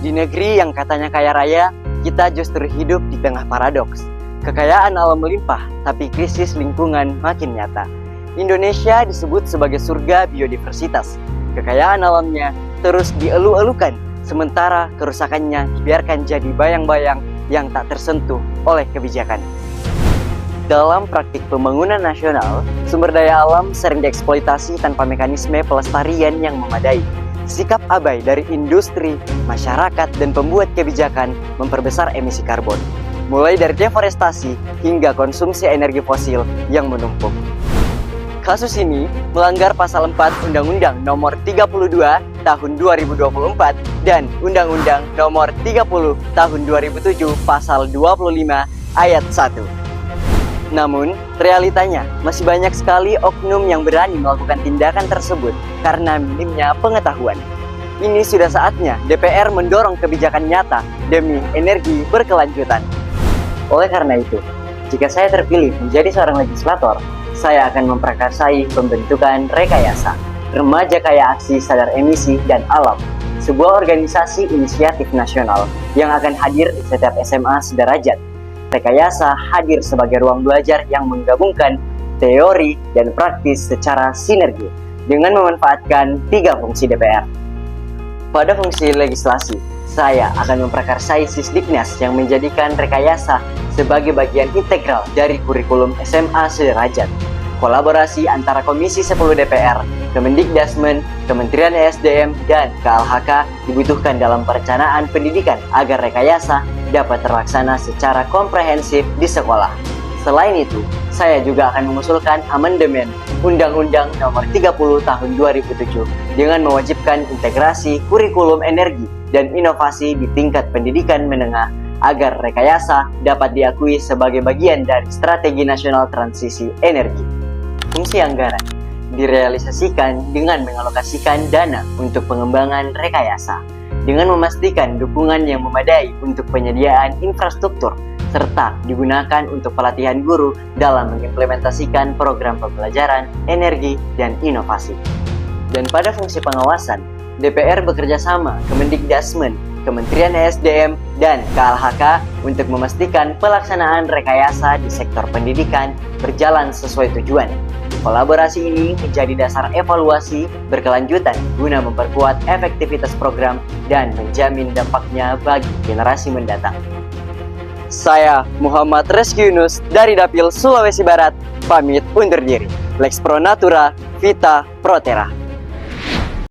Di negeri yang katanya kaya raya, kita justru hidup di tengah paradoks. Kekayaan alam melimpah, tapi krisis lingkungan makin nyata. Indonesia disebut sebagai surga biodiversitas. Kekayaan alamnya terus dielu-elukan, sementara kerusakannya dibiarkan jadi bayang-bayang yang tak tersentuh oleh kebijakan. Dalam praktik pembangunan nasional, sumber daya alam sering dieksploitasi tanpa mekanisme pelestarian yang memadai. Sikap abai dari industri, masyarakat, dan pembuat kebijakan memperbesar emisi karbon, mulai dari deforestasi hingga konsumsi energi fosil yang menumpuk. Kasus ini melanggar pasal 4 Undang-Undang Nomor 32 Tahun 2024 dan Undang-Undang Nomor 30 Tahun 2007 Pasal 25 Ayat 1. Namun, realitanya masih banyak sekali oknum yang berani melakukan tindakan tersebut karena minimnya pengetahuan. Ini sudah saatnya DPR mendorong kebijakan nyata demi energi berkelanjutan. Oleh karena itu, jika saya terpilih menjadi seorang legislator, saya akan memprakarsai pembentukan Rekayasa, Remaja Kaya Aksi Sadar Emisi dan Alam, sebuah organisasi inisiatif nasional yang akan hadir di setiap SMA sederajat. Rekayasa hadir sebagai ruang belajar yang menggabungkan teori dan praktis secara sinergi dengan memanfaatkan 3 fungsi DPR. Pada fungsi legislasi, saya akan memprakarsai Sisdiknas yang menjadikan Rekayasa sebagai bagian integral dari kurikulum SMA sederajat. Kolaborasi antara Komisi 10 DPR, Kemendikdasmen, Kementerian ESDM, dan KLHK dibutuhkan dalam perencanaan pendidikan agar Rekayasa dapat terlaksana secara komprehensif di sekolah. Selain itu, saya juga akan mengusulkan amandemen Undang-Undang Nomor 30 Tahun 2007 dengan mewajibkan integrasi kurikulum energi dan inovasi di tingkat pendidikan menengah agar Rekayasa dapat diakui sebagai bagian dari Strategi Nasional Transisi Energi. Fungsi anggaran direalisasikan dengan mengalokasikan dana untuk pengembangan Rekayasa, dengan memastikan dukungan yang memadai untuk penyediaan infrastruktur, serta digunakan untuk pelatihan guru dalam mengimplementasikan program pembelajaran, energi, dan inovasi. Dan pada fungsi pengawasan, DPR bekerja sama Kemendikdasmen, Kementerian ESDM, dan KLHK untuk memastikan pelaksanaan Rekayasa di sektor pendidikan berjalan sesuai tujuan. Kolaborasi ini menjadi dasar evaluasi berkelanjutan guna memperkuat efektivitas program dan menjamin dampaknya bagi generasi mendatang. Saya Muhammad Reski Yunus dari Dapil Sulawesi Barat, pamit undur diri. Lex Pro Natura, Vita Protera.